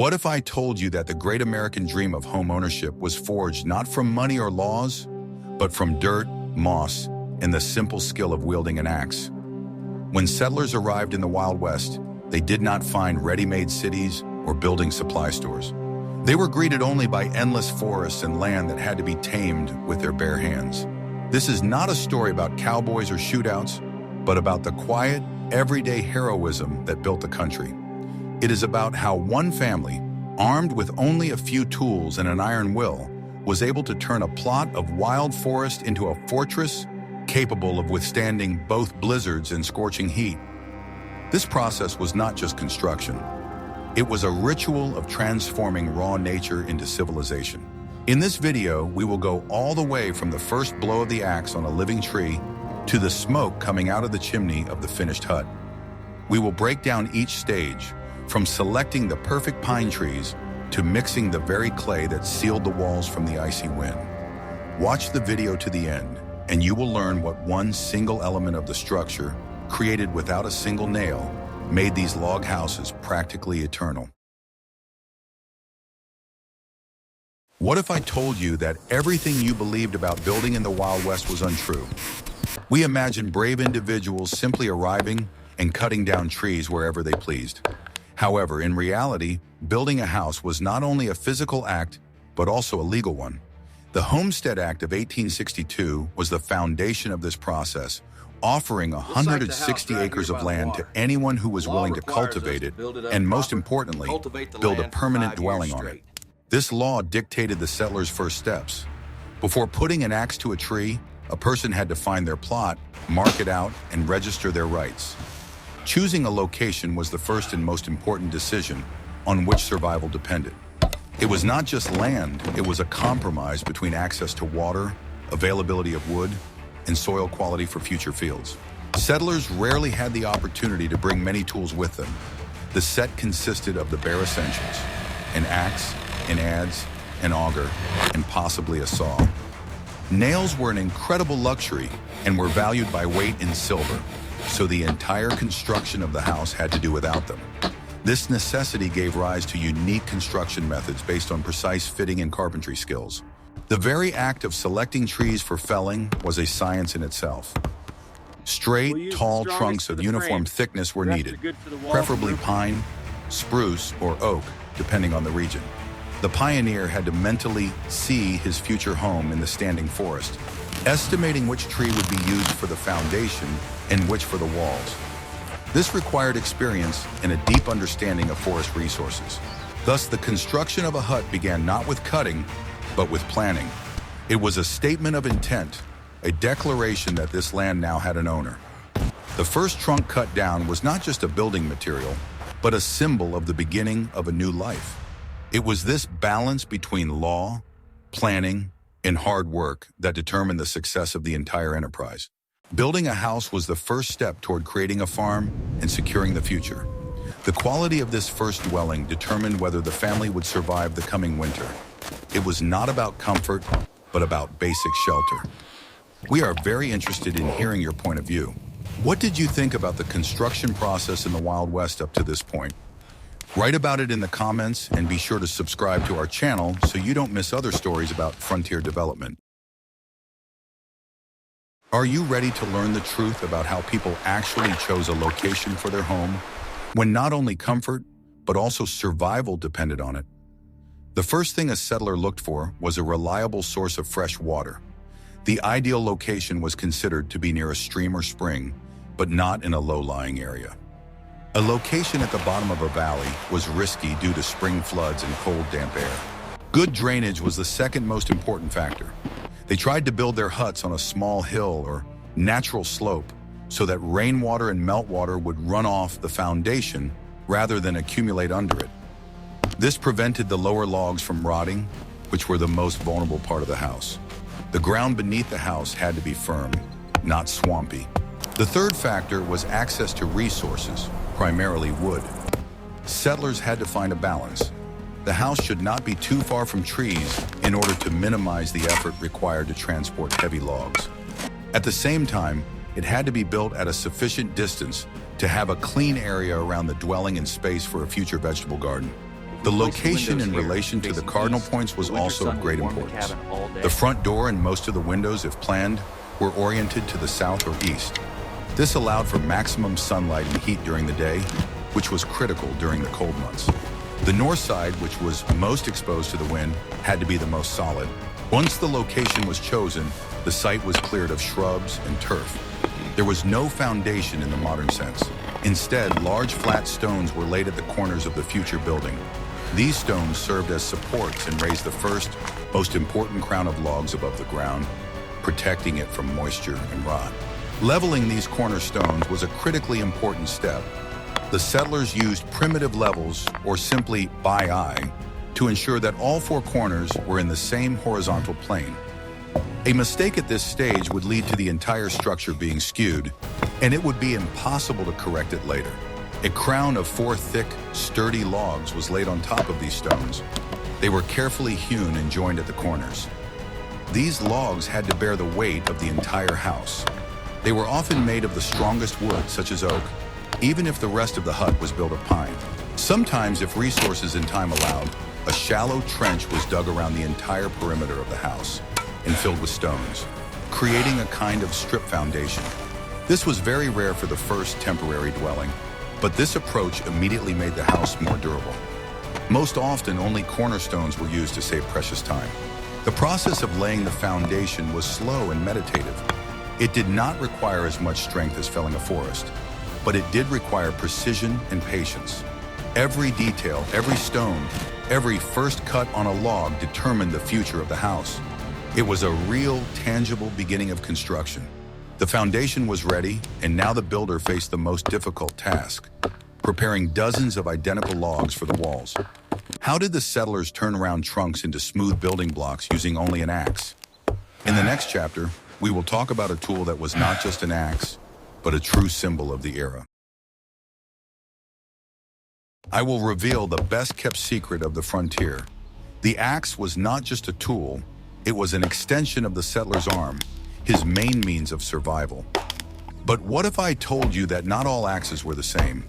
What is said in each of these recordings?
What if I told you that the great American dream of home ownership was forged not from money or laws, but from dirt, moss, and the simple skill of wielding an axe? When settlers arrived in the Wild West, they did not find ready-made cities or building supply stores. They were greeted only by endless forests and land that had to be tamed with their bare hands. This is not a story about cowboys or shootouts, but about the quiet, everyday heroism that built the country. It is about how one family, armed with only a few tools and an iron will, was able to turn a plot of wild forest into a fortress capable of withstanding both blizzards and scorching heat. This process was not just construction. It was a ritual of transforming raw nature into civilization. In this video, we will go all the way from the first blow of the axe on a living tree to the smoke coming out of the chimney of the finished hut. We will break down each stage, from selecting the perfect pine trees to mixing the very clay that sealed the walls from the icy wind. Watch the video to the end, and you will learn what one single element of the structure, created without a single nail, made these log houses practically eternal. What if I told you that everything you believed about building in the Wild West was untrue? We imagined brave individuals simply arriving and cutting down trees wherever they pleased. However, in reality, building a house was not only a physical act, but also a legal one. The Homestead Act of 1862 was the foundation of this process, offering 160 acres of land to anyone who was willing to cultivate it, and most importantly, build a permanent dwelling on it. This law dictated the settlers' first steps. Before putting an axe to a tree, a person had to find their plot, mark it out, and register their rights. Choosing a location was the first and most important decision on which survival depended. It was not just land, it was a compromise between access to water, availability of wood, and soil quality for future fields. Settlers rarely had the opportunity to bring many tools with them. The set consisted of the bare essentials: an axe, an adze, an auger, and possibly a saw. Nails were an incredible luxury and were valued by weight in silver, so the entire construction of the house had to do without them. This necessity gave rise to unique construction methods based on precise fitting and carpentry skills. The very act of selecting trees for felling was a science in itself. Straight, tall trunks of uniform thickness were needed, preferably pine, spruce, or oak, depending on the region. The pioneer had to mentally see his future home in the standing forest, estimating which tree would be used for the foundation and which for the walls. This required experience and a deep understanding of forest resources. Thus, the construction of a hut began not with cutting, but with planning. It was a statement of intent, a declaration that this land now had an owner. The first trunk cut down was not just a building material, but a symbol of the beginning of a new life. It was this balance between law, planning, and hard work that determined the success of the entire enterprise. Building a house was the first step toward creating a farm and securing the future. The quality of this first dwelling determined whether the family would survive the coming winter. It was not about comfort, but about basic shelter. We are very interested in hearing your point of view. What did you think about the construction process in the Wild West up to this point? Write about it in the comments and be sure to subscribe to our channel so you don't miss other stories about frontier development. Are you ready to learn the truth about how people actually chose a location for their home, when not only comfort, but also survival depended on it? The first thing a settler looked for was a reliable source of fresh water. The ideal location was considered to be near a stream or spring, but not in a low-lying area. A location at the bottom of a valley was risky due to spring floods and cold, damp air. Good drainage was the second most important factor. They tried to build their huts on a small hill or natural slope so that rainwater and meltwater would run off the foundation rather than accumulate under it. This prevented the lower logs from rotting, which were the most vulnerable part of the house. The ground beneath the house had to be firm, not swampy. The third factor was access to resources, primarily wood. Settlers had to find a balance. The house should not be too far from trees in order to minimize the effort required to transport heavy logs. At the same time, it had to be built at a sufficient distance to have a clean area around the dwelling and space for a future vegetable garden. The location in relation to the cardinal points was also of great importance. The front door and most of the windows, if planned, were oriented to the south or east. This allowed for maximum sunlight and heat during the day, which was critical during the cold months. The north side, which was most exposed to the wind, had to be the most solid. Once the location was chosen, the site was cleared of shrubs and turf. There was no foundation in the modern sense. Instead, large flat stones were laid at the corners of the future building. These stones served as supports and raised the first, most important crown of logs above the ground, protecting it from moisture and rot. Leveling these cornerstones was a critically important step. The settlers used primitive levels, or simply by eye, to ensure that all four corners were in the same horizontal plane. A mistake at this stage would lead to the entire structure being skewed, and it would be impossible to correct it later. A crown of 4 thick, sturdy logs was laid on top of these stones. They were carefully hewn and joined at the corners. These logs had to bear the weight of the entire house. They were often made of the strongest wood, such as oak, even if the rest of the hut was built of pine. Sometimes, if resources and time allowed, a shallow trench was dug around the entire perimeter of the house and filled with stones, creating a kind of strip foundation. This was very rare for the first temporary dwelling, but this approach immediately made the house more durable. Most often, only cornerstones were used to save precious time. The process of laying the foundation was slow and meditative. It did not require as much strength as felling a forest, but it did require precision and patience. Every detail, every stone, every first cut on a log determined the future of the house. It was a real, tangible beginning of construction. The foundation was ready, and now the builder faced the most difficult task, preparing dozens of identical logs for the walls. How did the settlers turn around trunks into smooth building blocks using only an axe? In the next chapter, we will talk about a tool that was not just an axe, but a true symbol of the era. I will reveal the best-kept secret of the frontier. The axe was not just a tool, it was an extension of the settler's arm, his main means of survival. But what if I told you that not all axes were the same?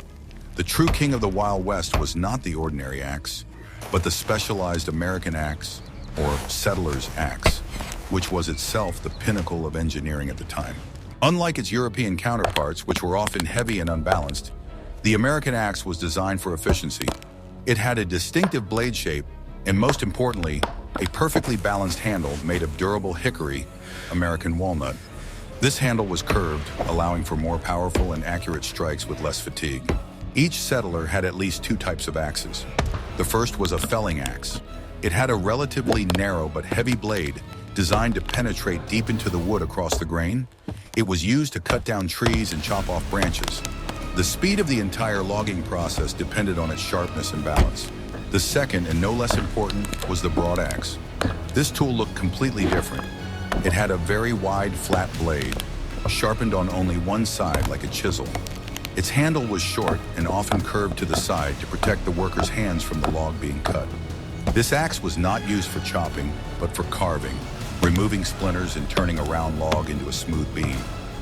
The true king of the Wild West was not the ordinary axe, but the specialized American axe, or settler's axe, which was itself the pinnacle of engineering at the time. Unlike its European counterparts, which were often heavy and unbalanced, the American axe was designed for efficiency. It had a distinctive blade shape, and most importantly, a perfectly balanced handle made of durable hickory, American walnut. This handle was curved, allowing for more powerful and accurate strikes with less fatigue. Each settler had at least 2 types of axes. The first was a felling axe. It had a relatively narrow but heavy blade designed to penetrate deep into the wood across the grain. It was used to cut down trees and chop off branches. The speed of the entire logging process depended on its sharpness and balance. The second, and no less important, was the broadaxe. This tool looked completely different. It had a very wide, flat blade, sharpened on only one side like a chisel. Its handle was short and often curved to the side to protect the worker's hands from the log being cut. This axe was not used for chopping, but for carving, removing splinters and turning a round log into a smooth beam.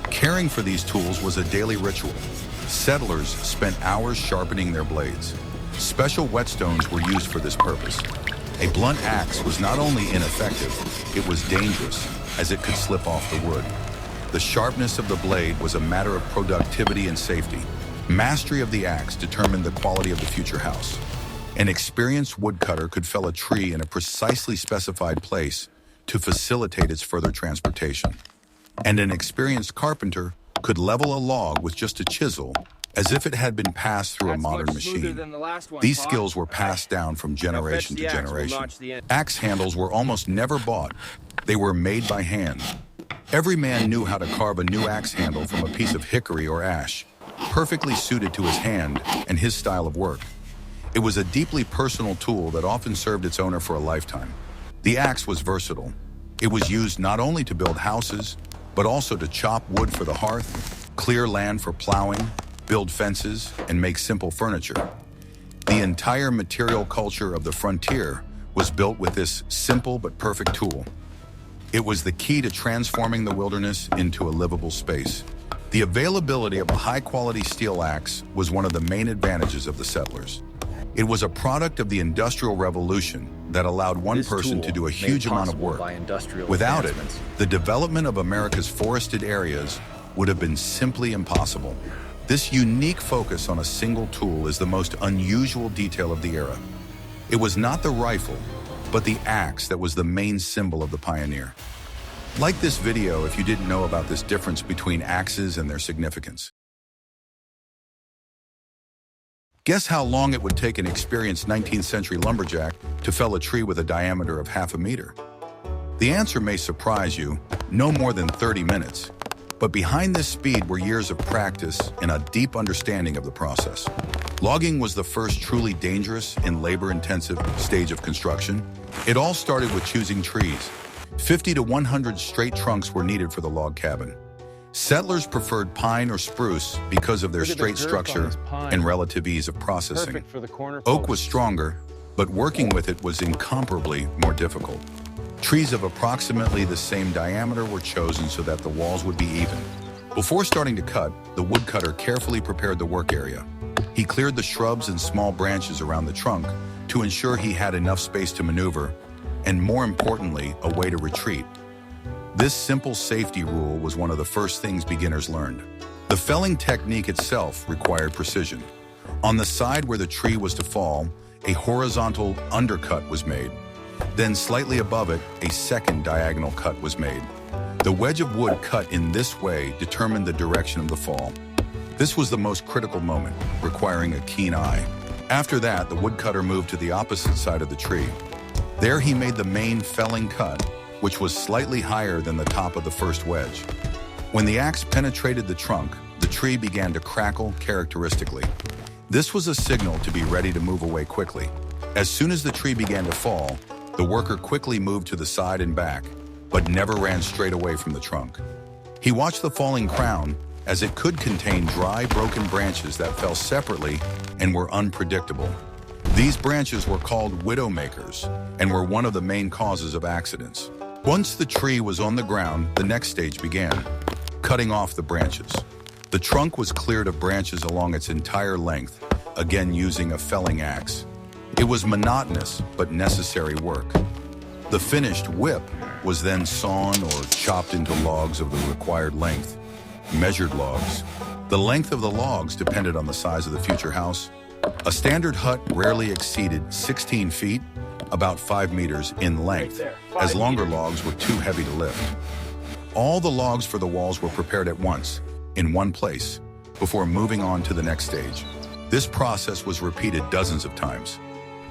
Caring for these tools was a daily ritual. Settlers spent hours sharpening their blades. Special whetstones were used for this purpose. A blunt axe was not only ineffective, it was dangerous, as it could slip off the wood. The sharpness of the blade was a matter of productivity and safety. Mastery of the axe determined the quality of the future house. An experienced woodcutter could fell a tree in a precisely specified place to facilitate its further transportation. And an experienced carpenter could level a log with just a chisel, as if it had been passed through a modern machine. These skills were passed down from generation to generation. Axe handles were almost never bought. They were made by hand. Every man knew how to carve a new axe handle from a piece of hickory or ash, perfectly suited to his hand and his style of work. It was a deeply personal tool that often served its owner for a lifetime. The axe was versatile. It was used not only to build houses, but also to chop wood for the hearth, clear land for plowing, build fences, and make simple furniture. The entire material culture of the frontier was built with this simple but perfect tool. It was the key to transforming the wilderness into a livable space. The availability of a high-quality steel axe was one of the main advantages of the settlers. It was a product of the Industrial Revolution that allowed one person to do a huge amount of work. Without it, the development of America's forested areas would have been simply impossible. This unique focus on a single tool is the most unusual detail of the era. It was not the rifle, but the axe that was the main symbol of the pioneer. Like this video if you didn't know about this difference between axes and their significance. Guess how long it would take an experienced 19th century lumberjack to fell a tree with a diameter of half a meter? The answer may surprise you, no more than 30 minutes. But behind this speed were years of practice and a deep understanding of the process. Logging was the first truly dangerous and labor-intensive stage of construction. It all started with choosing trees. 50 to 100 straight trunks were needed for the log cabin. Settlers preferred pine or spruce because of their straight structure and relative ease of processing. Oak was stronger, but working with it was incomparably more difficult. Trees of approximately the same diameter were chosen so that the walls would be even. Before starting to cut, the woodcutter carefully prepared the work area. He cleared the shrubs and small branches around the trunk to ensure he had enough space to maneuver, and more importantly, a way to retreat. This simple safety rule was one of the first things beginners learned. The felling technique itself required precision. On the side where the tree was to fall, a horizontal undercut was made. Then slightly above it, a second diagonal cut was made. The wedge of wood cut in this way determined the direction of the fall. This was the most critical moment, requiring a keen eye. After that, the woodcutter moved to the opposite side of the tree. There he made the main felling cut, which was slightly higher than the top of the first wedge. When the axe penetrated the trunk, the tree began to crackle characteristically. This was a signal to be ready to move away quickly. As soon as the tree began to fall, the worker quickly moved to the side and back, but never ran straight away from the trunk. He watched the falling crown, as it could contain dry, broken branches that fell separately and were unpredictable. These branches were called widowmakers and were one of the main causes of accidents. Once the tree was on the ground, the next stage began, cutting off the branches. The trunk was cleared of branches along its entire length, again using a felling axe. It was monotonous but necessary work. The finished whip was then sawn or chopped into logs of the required length, measured logs. The length of the logs depended on the size of the future house. A standard hut rarely exceeded 16 feet, about 5 meters in length, as longer logs were too heavy to lift. All the logs for the walls were prepared at once, in one place, before moving on to the next stage. This process was repeated dozens of times.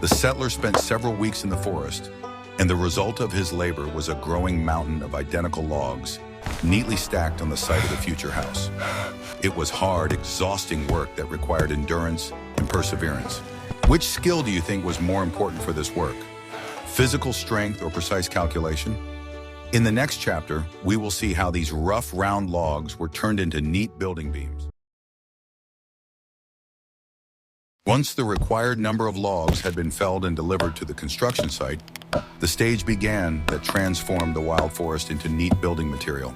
The settler spent several weeks in the forest, and the result of his labor was a growing mountain of identical logs, neatly stacked on the site of the future house. It was hard, exhausting work that required endurance and perseverance. Which skill do you think was more important for this work? Physical strength or precise calculation? In the next chapter, we will see how these rough, round logs were turned into neat building beams. Once the required number of logs had been felled and delivered to the construction site, the stage began that transformed the wild forest into neat building material.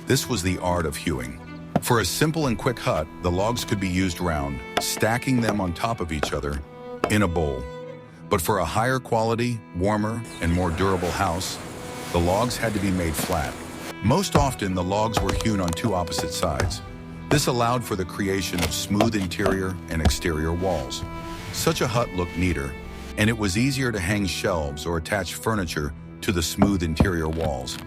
This was the art of hewing. For a simple and quick hut, the logs could be used round, stacking them on top of each other in a bowl. But for a higher quality, warmer, and more durable house, the logs had to be made flat. Most often, the logs were hewn on two opposite sides. This allowed for the creation of smooth interior and exterior walls. Such a hut looked neater, and it was easier to hang shelves or attach furniture to the smooth interior walls.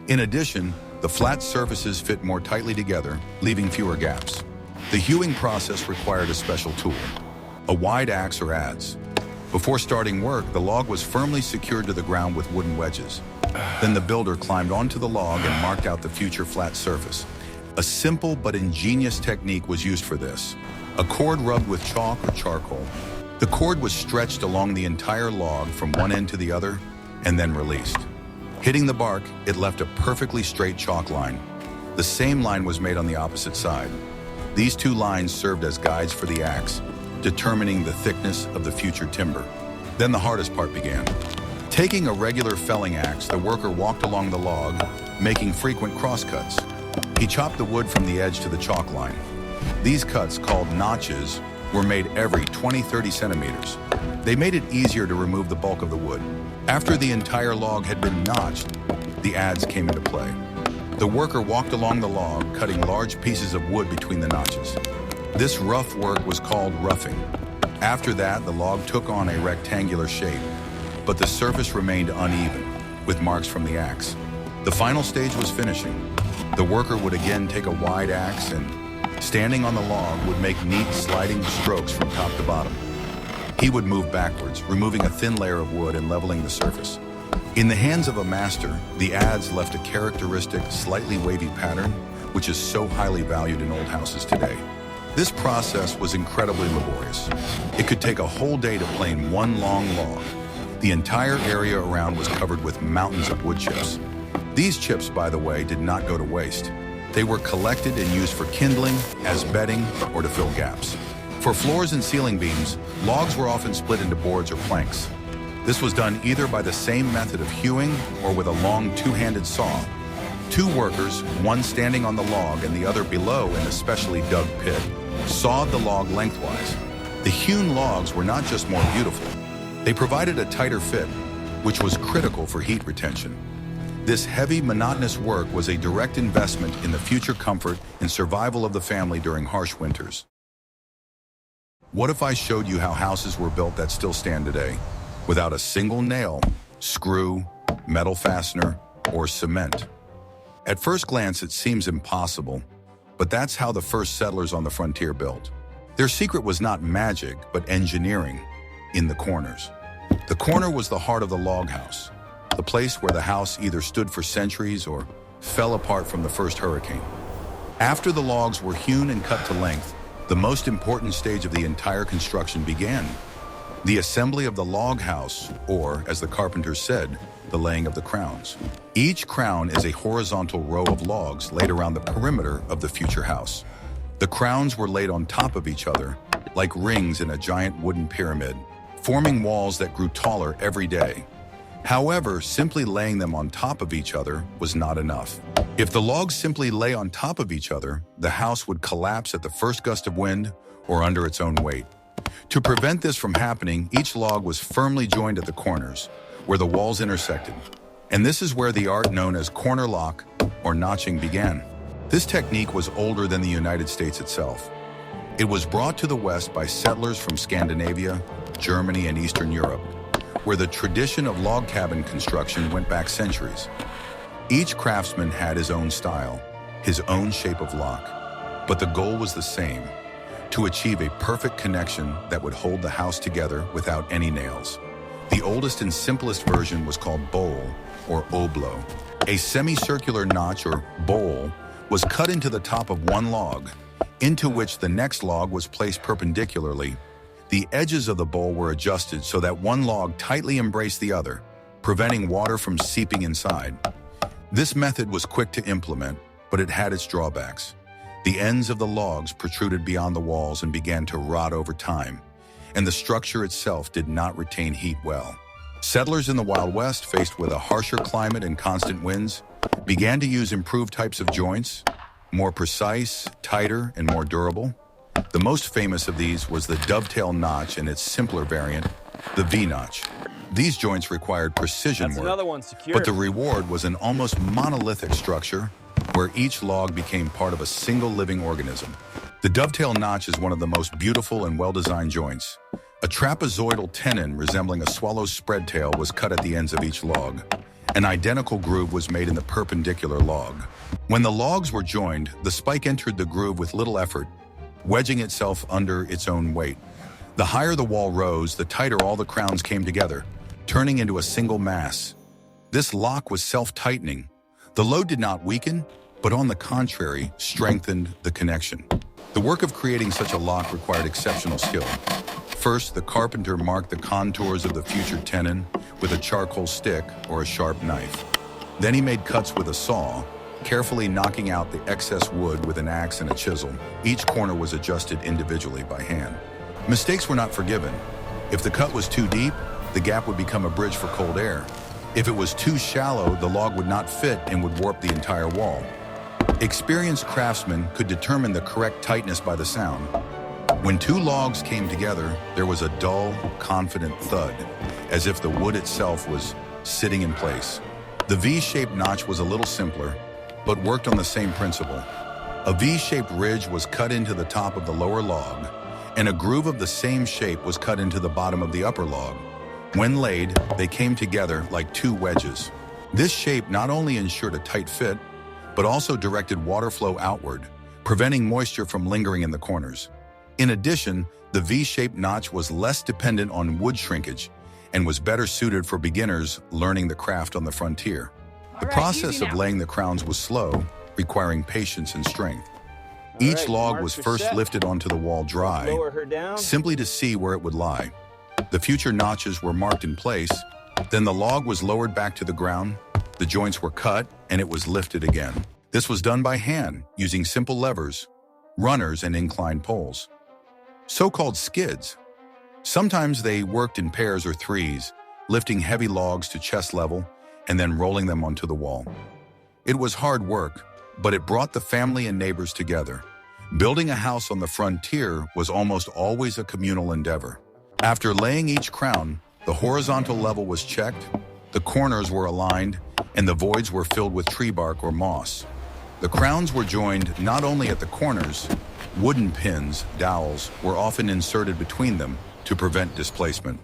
In addition, the flat surfaces fit more tightly together, leaving fewer gaps. The hewing process required a special tool, a wide axe or adze. Before starting work, the log was firmly secured to the ground with wooden wedges. Then the builder climbed onto the log and marked out the future flat surface. A simple but ingenious technique was used for this. A cord rubbed with chalk or charcoal. The cord was stretched along the entire log from one end to the other and then released. Hitting the bark, it left a perfectly straight chalk line. The same line was made on the opposite side. These two lines served as guides for the axe, determining the thickness of the future timber. Then the hardest part began. Taking a regular felling axe, the worker walked along the log, making frequent crosscuts. He chopped the wood from the edge to the chalk line. These cuts, called notches, were made every 20-30 centimeters. They made it easier to remove the bulk of the wood. After the entire log had been notched, the adze came into play. The worker walked along the log, cutting large pieces of wood between the notches. This rough work was called roughing. After that, the log took on a rectangular shape, but the surface remained uneven, with marks from the axe. The final stage was finishing. The worker would again take a wide axe and, standing on the log, would make neat sliding strokes from top to bottom. He would move backwards, removing a thin layer of wood and leveling the surface. In the hands of a master, the adze left a characteristic, slightly wavy pattern, which is so highly valued in old houses today. This process was incredibly laborious. It could take a whole day to plane one long log. The entire area around was covered with mountains of wood chips. These chips, by the way, did not go to waste. They were collected and used for kindling, as bedding, or to fill gaps. For floors and ceiling beams, logs were often split into boards or planks. This was done either by the same method of hewing or with a long two-handed saw. Two workers, one standing on the log and the other below in a specially dug pit, sawed the log lengthwise. The hewn logs were not just more beautiful, they provided a tighter fit, which was critical for heat retention. This heavy, monotonous work was a direct investment in the future comfort and survival of the family during harsh winters. What if I showed you how houses were built that still stand today, without a single nail, screw, metal fastener, or cement? At first glance, it seems impossible, but that's how the first settlers on the frontier built. Their secret was not magic, but engineering in the corners. The corner was the heart of the log house, the place where the house either stood for centuries or fell apart from the first hurricane. After the logs were hewn and cut to length, the most important stage of the entire construction began. The assembly of the log house, or, as the carpenters said, the laying of the crowns. Each crown is a horizontal row of logs laid around the perimeter of the future house. The crowns were laid on top of each other, like rings in a giant wooden pyramid, forming walls that grew taller every day. However, simply laying them on top of each other was not enough. If the logs simply lay on top of each other, the house would collapse at the first gust of wind or under its own weight. To prevent this from happening, each log was firmly joined at the corners, where the walls intersected. And this is where the art known as corner lock or notching began. This technique was older than the United States itself. It was brought to the West by settlers from Scandinavia, Germany, and Eastern Europe, where the tradition of log cabin construction went back centuries. Each craftsman had his own style, his own shape of lock, but the goal was the same: to achieve a perfect connection that would hold the house together without any nails. The oldest and simplest version was called bowl or oblo. A semicircular notch or bowl was cut into the top of one log, into which the next log was placed perpendicularly. The edges of the bowl were adjusted so that one log tightly embraced the other, preventing water from seeping inside. This method was quick to implement, but it had its drawbacks. The ends of the logs protruded beyond the walls and began to rot over time, and the structure itself did not retain heat well. Settlers in the Wild West, faced with a harsher climate and constant winds, began to use improved types of joints, more precise, tighter, and more durable. The most famous of these was the dovetail notch and its simpler variant, the V-notch. These joints required precision work, but the reward was an almost monolithic structure where each log became part of a single living organism. The dovetail notch is one of the most beautiful and well-designed joints. A trapezoidal tenon resembling a swallow's spread tail was cut at the ends of each log. An identical groove was made in the perpendicular log. When the logs were joined, the spike entered the groove with little effort, wedging itself under its own weight. The higher the wall rose, the tighter all the crowns came together, turning into a single mass. This lock was self-tightening. The load did not weaken, but on the contrary, strengthened the connection. The work of creating such a lock required exceptional skill. First, the carpenter marked the contours of the future tenon with a charcoal stick or a sharp knife. Then he made cuts with a saw, carefully knocking out the excess wood with an axe and a chisel. Each corner was adjusted individually by hand. Mistakes were not forgiven. If the cut was too deep, the gap would become a bridge for cold air. If it was too shallow, the log would not fit and would warp the entire wall. Experienced craftsmen could determine the correct tightness by the sound. When two logs came together, there was a dull, confident thud, as if the wood itself was sitting in place. The V-shaped notch was a little simpler, but worked on the same principle. A V-shaped ridge was cut into the top of the lower log, and a groove of the same shape was cut into the bottom of the upper log. When laid, they came together like two wedges. This shape not only ensured a tight fit, but also directed water flow outward, preventing moisture from lingering in the corners. In addition, the V-shaped notch was less dependent on wood shrinkage and was better suited for beginners learning the craft on the frontier. The process of laying the crowns was slow, requiring patience and strength. Each log was first lifted onto the wall dry, simply to see where it would lie. The future notches were marked in place, then the log was lowered back to the ground, the joints were cut, and it was lifted again. This was done by hand, using simple levers, runners, and inclined poles. So-called skids. Sometimes they worked in pairs or threes, lifting heavy logs to chest level and then rolling them onto the wall. It was hard work, but it brought the family and neighbors together. Building a house on the frontier was almost always a communal endeavor. After laying each crown, the horizontal level was checked, the corners were aligned, and the voids were filled with tree bark or moss. The crowns were joined not only at the corners, wooden pins, dowels, were often inserted between them to prevent displacement.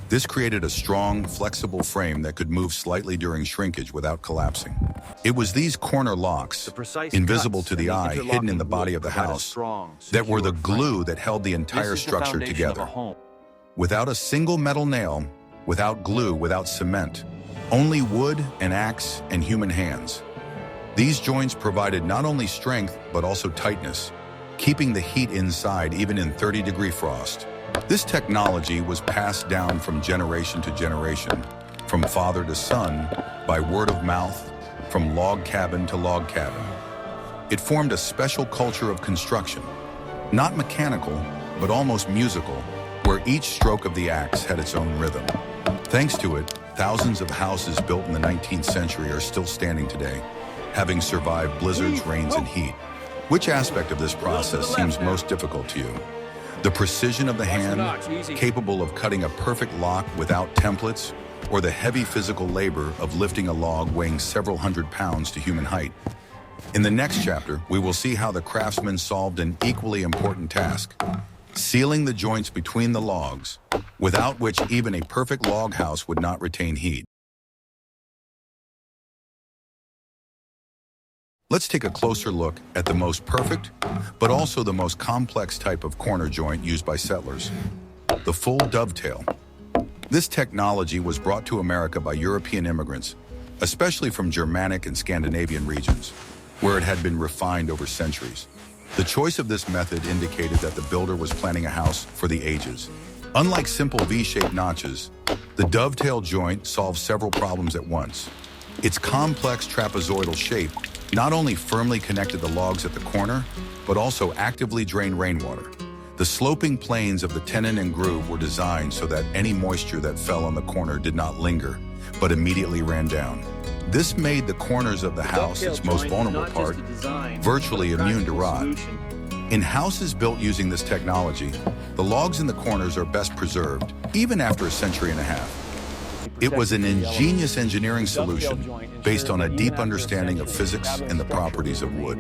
This created a strong, flexible frame that could move slightly during shrinkage without collapsing. It was these corner locks, invisible to the eye, hidden in the body of the house, that were the glue that held the entire structure together. Without a single metal nail, without glue, without cement, only wood, an axe, and human hands. These joints provided not only strength, but also tightness, keeping the heat inside even in 30-degree frost. This technology was passed down from generation to generation, from father to son, by word of mouth, from log cabin to log cabin. It formed a special culture of construction, not mechanical, but almost musical, where each stroke of the axe had its own rhythm. Thanks to it, thousands of houses built in the 19th century are still standing today, having survived blizzards, rains, and heat. Which aspect of this process seems most difficult to you? The precision of the hand, capable of cutting a perfect lock without templates, or the heavy physical labor of lifting a log weighing several hundred pounds to human height? In the next chapter, we will see how the craftsman solved an equally important task, sealing the joints between the logs, without which even a perfect log house would not retain heat. Let's take a closer look at the most perfect, but also the most complex type of corner joint used by settlers, the full dovetail. This technology was brought to America by European immigrants, especially from Germanic and Scandinavian regions, where it had been refined over centuries. The choice of this method indicated that the builder was planning a house for the ages. Unlike simple V-shaped notches, the dovetail joint solves several problems at once. Its complex trapezoidal shape not only firmly connected the logs at the corner, but also actively drained rainwater. The sloping planes of the tenon and groove were designed so that any moisture that fell on the corner did not linger, but immediately ran down. This made the corners of the house, its most vulnerable part, virtually immune to rot. In houses built using this technology, the logs in the corners are best preserved, even after a century and a half. It was an ingenious engineering solution based on a deep understanding of physics and the properties of wood.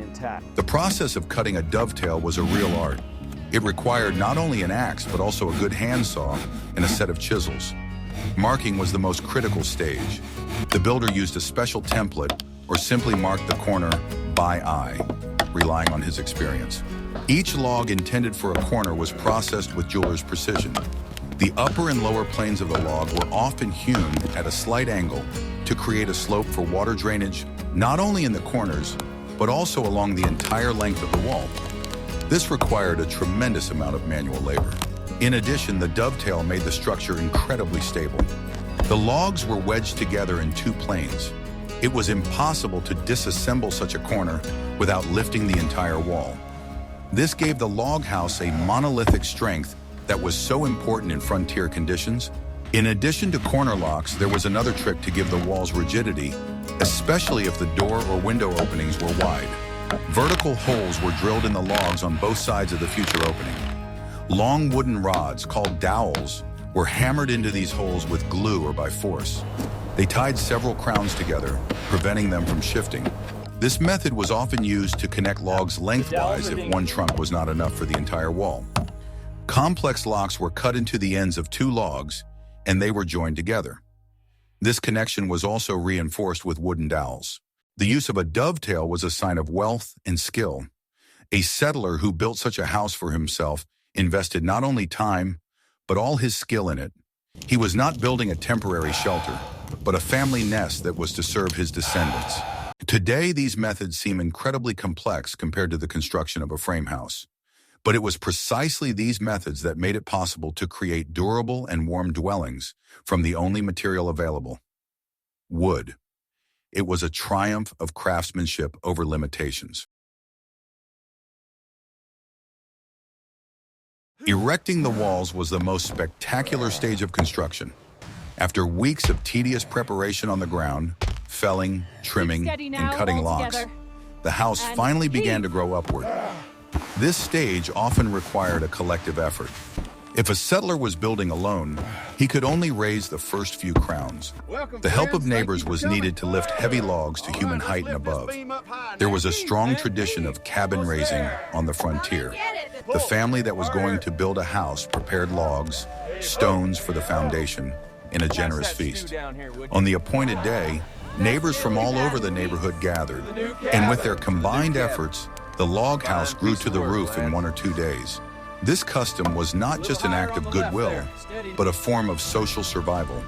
The process of cutting a dovetail was a real art. It required not only an axe, but also a good handsaw and a set of chisels. Marking was the most critical stage. The builder used a special template or simply marked the corner by eye, relying on his experience. Each log intended for a corner was processed with jeweler's precision. The upper and lower planes of the log were often hewn at a slight angle to create a slope for water drainage, not only in the corners, but also along the entire length of the wall. This required a tremendous amount of manual labor. In addition, the dovetail made the structure incredibly stable. The logs were wedged together in two planes. It was impossible to disassemble such a corner without lifting the entire wall. This gave the log house a monolithic strength that was so important in frontier conditions. In addition to corner locks, there was another trick to give the walls rigidity, especially if the door or window openings were wide. Vertical holes were drilled in the logs on both sides of the future opening. Long wooden rods, called dowels, were hammered into these holes with glue or by force. They tied several crowns together, preventing them from shifting. This method was often used to connect logs lengthwise if one trunk was not enough for the entire wall. Complex locks were cut into the ends of two logs, and they were joined together. This connection was also reinforced with wooden dowels. The use of a dovetail was a sign of wealth and skill. A settler who built such a house for himself invested not only time, but all his skill in it. He was not building a temporary shelter, but a family nest that was to serve his descendants. Today, these methods seem incredibly complex compared to the construction of a frame house. But it was precisely these methods that made it possible to create durable and warm dwellings from the only material available: wood. It was a triumph of craftsmanship over limitations. Erecting the walls was the most spectacular stage of construction. After weeks of tedious preparation on the ground, felling, trimming, and cutting logs, the house finally began to grow upward. This stage often required a collective effort. If a settler was building alone, he could only raise the first few crowns. The help of neighbors was needed to lift heavy logs to human height and above. There was a strong tradition of cabin raising on the frontier. The family that was going to build a house prepared logs, stones for the foundation, in a generous feast. On the appointed day, neighbors from all over the neighborhood gathered, and with their combined efforts, the log house grew to the roof in 1 or 2 days. This custom was not just an act of goodwill, but a form of social survival.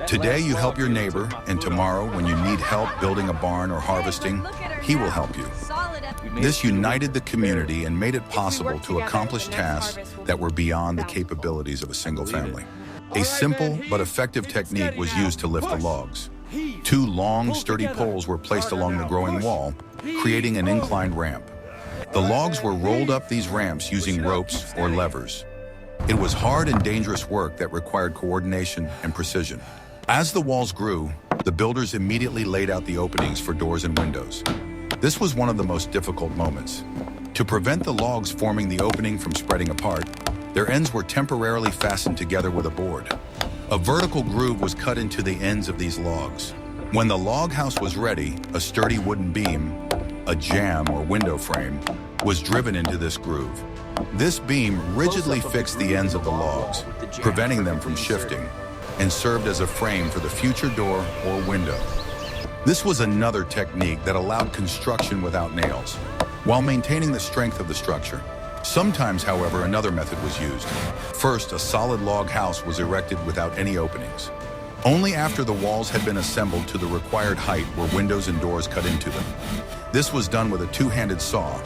Today you help your neighbor, and tomorrow when you need help building a barn or harvesting, he will help you. This united the community and made it possible to accomplish tasks that were beyond the capabilities of a single family. A simple but effective technique was used to lift the logs. 2 long, sturdy poles were placed along the growing wall, creating an inclined ramp. The logs were rolled up these ramps using ropes or levers. It was hard and dangerous work that required coordination and precision. As the walls grew, the builders immediately laid out the openings for doors and windows. This was one of the most difficult moments. To prevent the logs forming the opening from spreading apart, their ends were temporarily fastened together with a board. A vertical groove was cut into the ends of these logs. When the log house was ready, a sturdy wooden beam, a jamb or window frame, was driven into this groove. This beam rigidly fixed the ends of the logs, preventing them from shifting, and served as a frame for the future door or window. This was another technique that allowed construction without nails, while maintaining the strength of the structure. Sometimes, however, another method was used. First, a solid log house was erected without any openings. Only after the walls had been assembled to the required height were windows and doors cut into them. This was done with a 2-handed saw.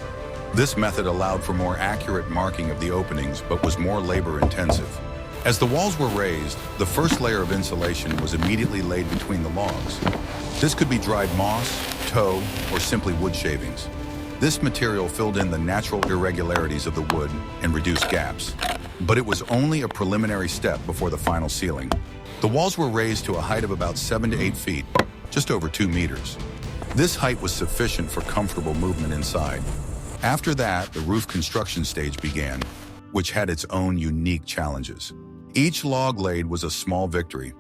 This method allowed for more accurate marking of the openings, but was more labor-intensive. As the walls were raised, the first layer of insulation was immediately laid between the logs. This could be dried moss, tow, or simply wood shavings. This material filled in the natural irregularities of the wood and reduced gaps. But it was only a preliminary step before the final ceiling. The walls were raised to a height of about 7 to 8 feet, just over 2 meters. This height was sufficient for comfortable movement inside. After that, the roof construction stage began, which had its own unique challenges. Each log laid was a small victory.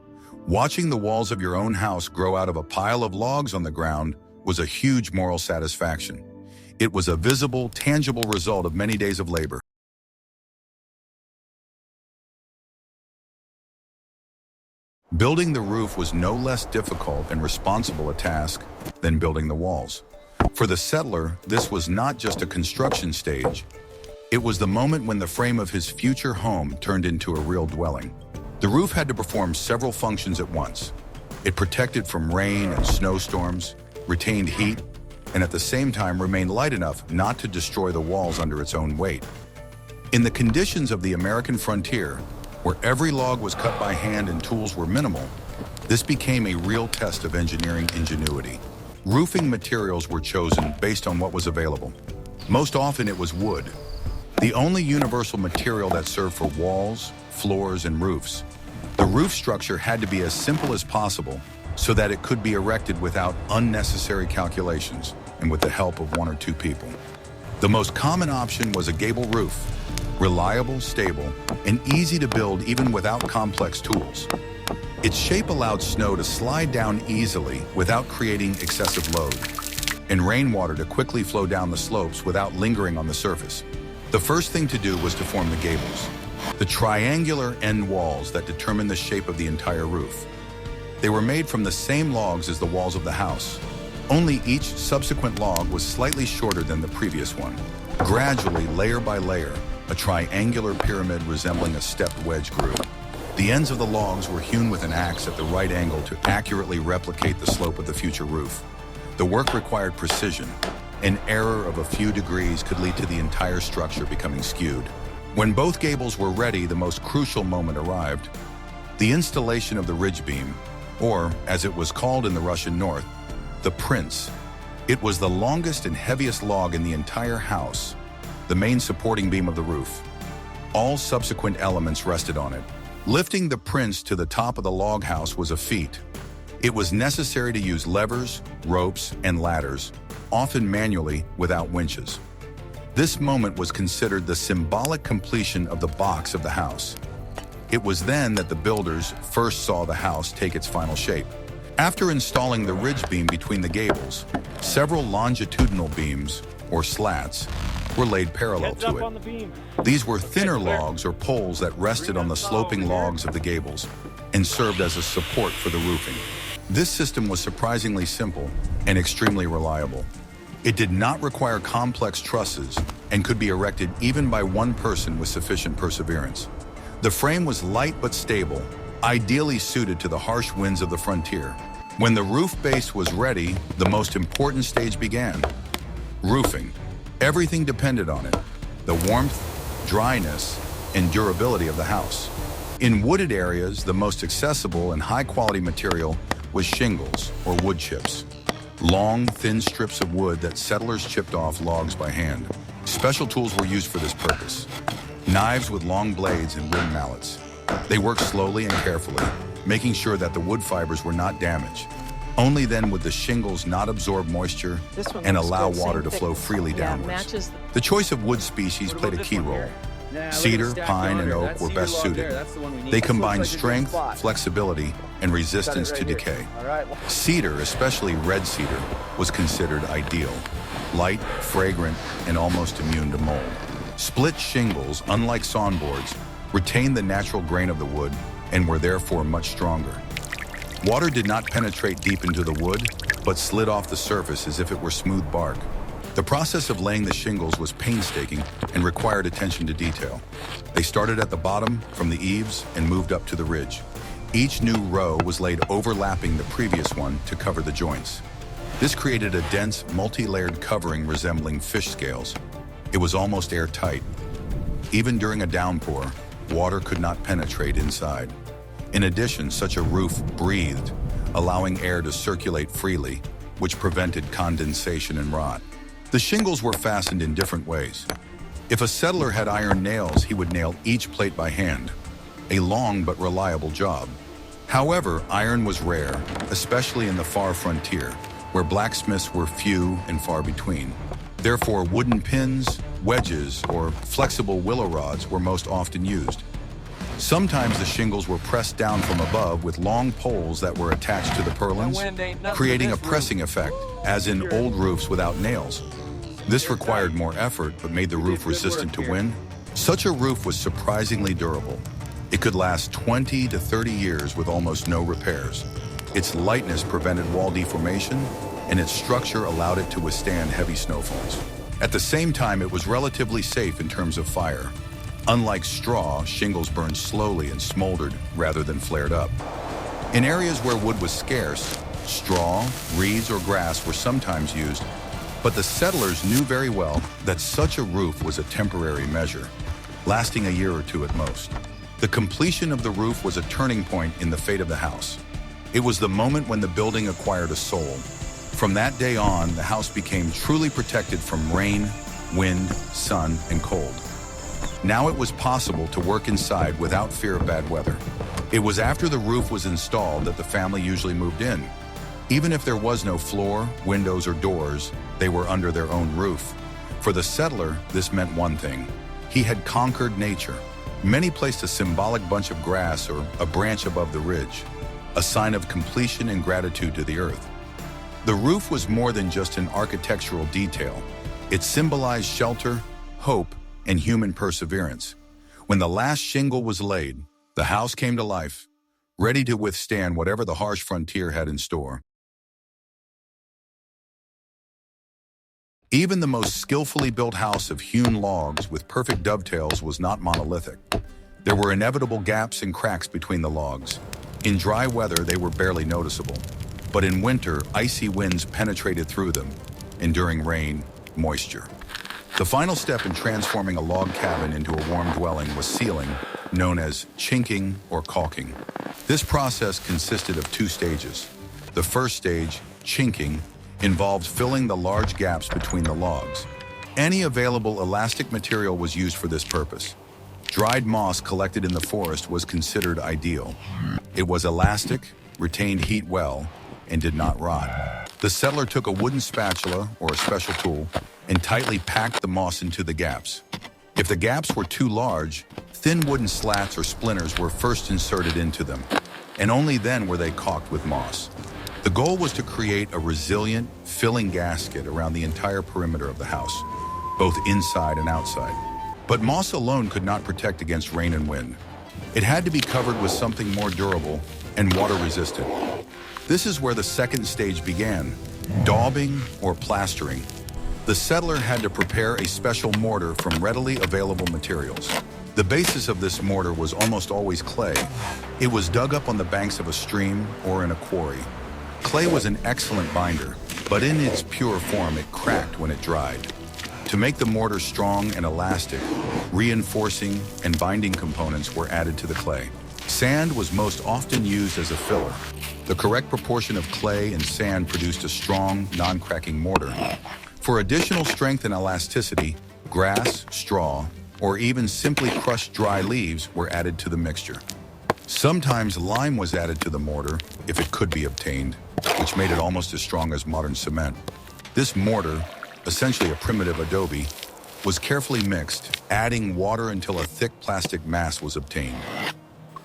Watching the walls of your own house grow out of a pile of logs on the ground was a huge moral satisfaction. It was a visible, tangible result of many days of labor. Building the roof was no less difficult and responsible a task than building the walls. For the settler, this was not just a construction stage. It was the moment when the frame of his future home turned into a real dwelling. The roof had to perform several functions at once. It protected from rain and snowstorms, retained heat, and at the same time remained light enough not to destroy the walls under its own weight. In the conditions of the American frontier, where every log was cut by hand and tools were minimal, this became a real test of engineering ingenuity. Roofing materials were chosen based on what was available. Most often it was wood, the only universal material that served for walls, floors, and roofs. The roof structure had to be as simple as possible so that it could be erected without unnecessary calculations and with the help of 1 or 2 people. The most common option was a gable roof, reliable, stable, and easy to build even without complex tools. Its shape allowed snow to slide down easily without creating excessive load, and rainwater to quickly flow down the slopes without lingering on the surface. The first thing to do was to form the gables, the triangular end walls that determine the shape of the entire roof. They were made from the same logs as the walls of the house, only each subsequent log was slightly shorter than the previous one. Gradually, layer by layer, a triangular pyramid resembling a stepped wedge grew. The ends of the logs were hewn with an axe at the right angle to accurately replicate the slope of the future roof. The work required precision. An error of a few degrees could lead to the entire structure becoming skewed. When both gables were ready, the most crucial moment arrived. The installation of the ridge beam, or as it was called in the Russian north, the prince. It was the longest and heaviest log in the entire house, the main supporting beam of the roof. All subsequent elements rested on it. Lifting the prince to the top of the log house was a feat. It was necessary to use levers, ropes, and ladders, often manually without winches. This moment was considered the symbolic completion of the box of the house. It was then that the builders first saw the house take its final shape. After installing the ridge beam between the gables, several longitudinal beams, or slats, were laid parallel to it. These were thinner logs or poles that rested on the sloping logs of the gables and served as a support for the roofing. This system was surprisingly simple and extremely reliable. It did not require complex trusses and could be erected even by one person with sufficient perseverance. The frame was light but stable, ideally suited to the harsh winds of the frontier. When the roof base was ready, the most important stage began: roofing. Everything depended on it: the warmth, dryness, and durability of the house. In wooded areas, the most accessible and high-quality material was shingles, or wood chips. Long, thin strips of wood that settlers chipped off logs by hand. Special tools were used for this purpose: knives with long blades and ring mallets. They worked slowly and carefully, making sure that the wood fibers were not damaged. Only then would the shingles not absorb moisture and allow water to flow freely downwards. The choice of wood species played a key role. Cedar, pine, and oak were best suited. They combined strength, flexibility, and resistance to decay. Cedar, especially red cedar, was considered ideal: light, fragrant, and almost immune to mold. Split shingles, unlike sawn boards, retained the natural grain of the wood and were therefore much stronger. Water did not penetrate deep into the wood, but slid off the surface as if it were smooth bark. The process of laying the shingles was painstaking and required attention to detail. They started at the bottom, from the eaves, and moved up to the ridge. Each new row was laid overlapping the previous one to cover the joints. This created a dense, multi-layered covering resembling fish scales. It was almost airtight. Even during a downpour, water could not penetrate inside. In addition, such a roof breathed, allowing air to circulate freely, which prevented condensation and rot. The shingles were fastened in different ways. If a settler had iron nails, he would nail each plate by hand, a long but reliable job. However, iron was rare, especially in the far frontier, where blacksmiths were few and far between. Therefore, wooden pins, wedges, or flexible willow rods were most often used. Sometimes the shingles were pressed down from above with long poles that were attached to the purlins, creating a pressing effect, as in old roofs without nails. This required more effort, but made the roof resistant to wind. Such a roof was surprisingly durable. It could last 20 to 30 years with almost no repairs. Its lightness prevented wall deformation, and its structure allowed it to withstand heavy snowfalls. At the same time, it was relatively safe in terms of fire. Unlike straw, shingles burned slowly and smoldered rather than flared up. In areas where wood was scarce, straw, reeds, or grass were sometimes used, but the settlers knew very well that such a roof was a temporary measure, lasting a year or two at most. The completion of the roof was a turning point in the fate of the house. It was the moment when the building acquired a soul. From that day on, the house became truly protected from rain, wind, sun, and cold. Now it was possible to work inside without fear of bad weather. It was after the roof was installed that the family usually moved in. Even if there was no floor, windows, or doors, they were under their own roof. For the settler, this meant one thing: He had conquered nature. Many placed a symbolic bunch of grass or a branch above the ridge, a sign of completion and gratitude to the earth. The roof was more than just an architectural detail. It symbolized shelter, hope, and human perseverance. When the last shingle was laid, the house came to life, ready to withstand whatever the harsh frontier had in store. Even the most skillfully built house of hewn logs with perfect dovetails was not monolithic. There were inevitable gaps and cracks between the logs. In dry weather, they were barely noticeable, but in winter, icy winds penetrated through them, and during rain, moisture. The final step in transforming a log cabin into a warm dwelling was sealing, known as chinking or caulking. This process consisted of 2 stages. The first stage, chinking, involved filling the large gaps between the logs. Any available elastic material was used for this purpose. Dried moss collected in the forest was considered ideal. It was elastic, retained heat well, and did not rot. The settler took a wooden spatula or a special tool and tightly packed the moss into the gaps. If the gaps were too large, thin wooden slats or splinters were first inserted into them, and only then were they caulked with moss. The goal was to create a resilient, filling gasket around the entire perimeter of the house, both inside and outside. But moss alone could not protect against rain and wind. It had to be covered with something more durable and water-resistant. This is where the second stage began, daubing or plastering. The settler had to prepare a special mortar from readily available materials. The basis of this mortar was almost always clay. It was dug up on the banks of a stream or in a quarry. Clay was an excellent binder, but in its pure form it cracked when it dried. To make the mortar strong and elastic, reinforcing and binding components were added to the clay. Sand was most often used as a filler. The correct proportion of clay and sand produced a strong, non-cracking mortar. For additional strength and elasticity, grass, straw, or even simply crushed dry leaves were added to the mixture. Sometimes lime was added to the mortar if it could be obtained, which made it almost as strong as modern cement. This mortar, essentially a primitive adobe, was carefully mixed, adding water until a thick plastic mass was obtained.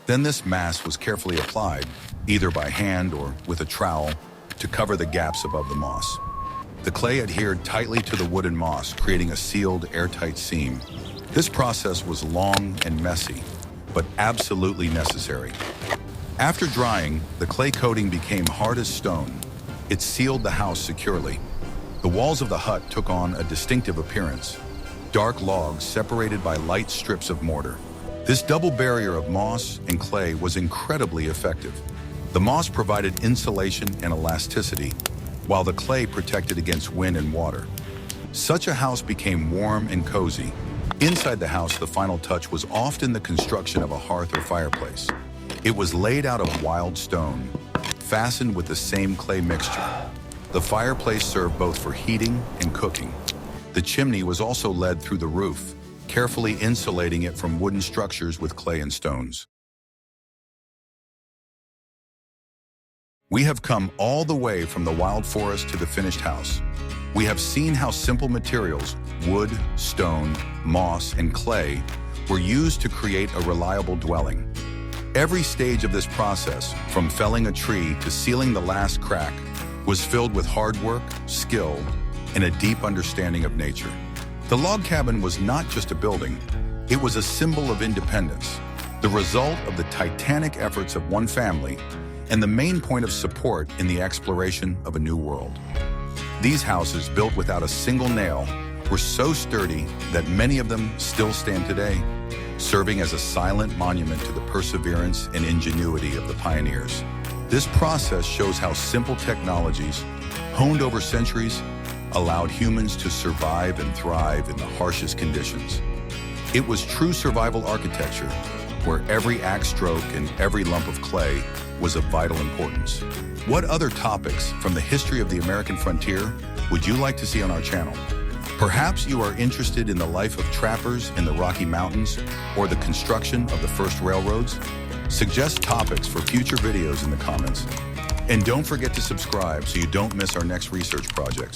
Then this mass was carefully applied, either by hand or with a trowel, to cover the gaps above the moss. The clay adhered tightly to the wood and moss, creating a sealed, airtight seam. This process was long and messy, but absolutely necessary. After drying, the clay coating became hard as stone. It sealed the house securely. The walls of the hut took on a distinctive appearance, dark logs separated by light strips of mortar. This double barrier of moss and clay was incredibly effective. The moss provided insulation and elasticity, while the clay protected against wind and water. Such a house became warm and cozy. Inside the house, the final touch was often the construction of a hearth or fireplace. It was laid out of wild stone, fastened with the same clay mixture. The fireplace served both for heating and cooking. The chimney was also led through the roof, carefully insulating it from wooden structures with clay and stones. We have come all the way from the wild forest to the finished house. We have seen how simple materials, wood, stone, moss, and clay, were used to create a reliable dwelling. Every stage of this process, from felling a tree to sealing the last crack, was filled with hard work, skill, and a deep understanding of nature. The log cabin was not just a building, it was a symbol of independence, the result of the titanic efforts of one family and the main point of support in the exploration of a new world. These houses, built without a single nail, were so sturdy that many of them still stand today, serving as a silent monument to the perseverance and ingenuity of the pioneers. This process shows how simple technologies, honed over centuries, allowed humans to survive and thrive in the harshest conditions. It was true survival architecture, where every axe stroke and every lump of clay was of vital importance. What other topics from the history of the American frontier would you like to see on our channel? Perhaps you are interested in the life of trappers in the Rocky Mountains or the construction of the first railroads? Suggest topics for future videos in the comments. And don't forget to subscribe so you don't miss our next research projects.